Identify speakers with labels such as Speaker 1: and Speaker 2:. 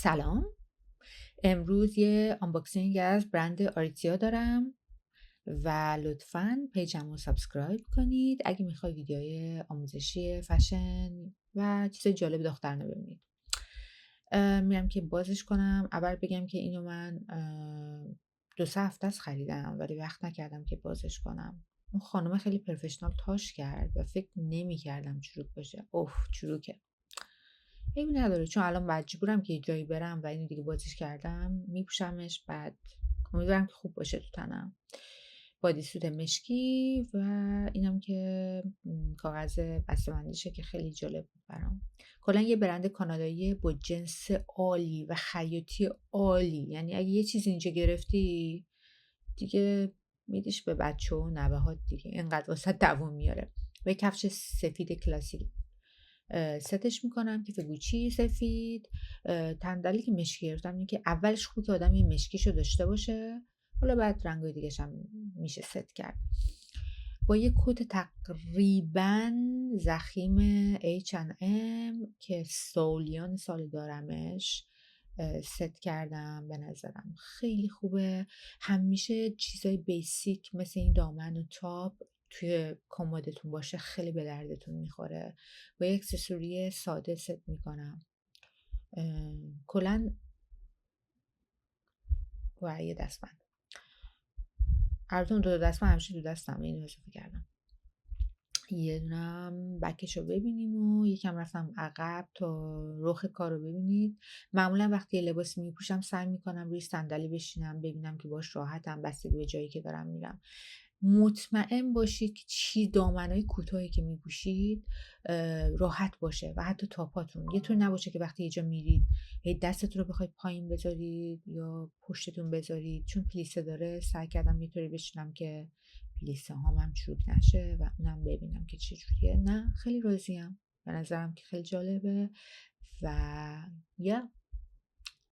Speaker 1: سلام. امروز یه آنباکسینگ از برند آریتیا دارم و لطفاً پیجمو سابسکرایب کنید اگه میخوای ویدیوهای آموزشی فشن و چیز جالب دخترانه ببینید. میرم که بازش کنم. اول بگم که اینو من 2-3 هفته است خریدم ولی وقت نکردم که بازش کنم. اون خانم خیلی پروفشنال تاش کرد و فکر نمی کردم چروک باشه. اوف، چروکه. عیبی نداره چون الان مجبورم که یه جایی برم و اینو دیگه بازیش کردم میپوشمش. بعد امیدوارم که خوب باشه تو تنم. بادی سوت مشکی و اینم که کاغذ بسته‌بندیشه که خیلی جالب بود برام. کلا یه برند کانادایی با جنس عالی و خیاطی عالی، یعنی اگه یه چیز اینجا گرفتی دیگه میدیش به بچه و نوه‌هات دیگه، اینقدر واسه دووم میاره. و یه کفش سفید کلاسیک ستش میکنم، کیف گوچی سفید. تندلی که مشکی گرفتم اینه که اولش خوب که آدم یه مشکیشو داشته باشه، حالا بعد رنگای دیگه هم میشه ست کرد. با یه کت تقریبا زخیم H&M که سالیان سال دارمش ست کردم. به نظرم خیلی خوبه. همیشه چیزای بیسیک مثل این دامن و تاپ توی کمدتون باشه، خیلی به دردتون میخوره. با یه اکسسوری ساده ست میکنم. کلا و یه دستبند. البته اون دو دستبند همیشه دو دستم، اینو اضافه کردم. یه دونم بکش رو ببینیم و یکم رفتم عقب تا رخ کار رو ببینید. معمولا وقتی یه لباسی میپوشم سعی میکنم روی صندلی بشینم ببینم که باش راحتم، بستگی به جایی که دارم میرم. مطمئن باشید که دامنای کوتاهی که میپوشید راحت باشه و حتی تاپاتون یه طور نباشه که وقتی یه جا میرید دستتون رو بخواید پایین بذارید یا پشتتون بذارید. چون پلیسه داره سعی کردم یه طوری بشینم که پلیسه هم چروک نشه و اونم ببینم که چجوریه. نه خیلی راضیم، به نظرم که خیلی جالبه و یا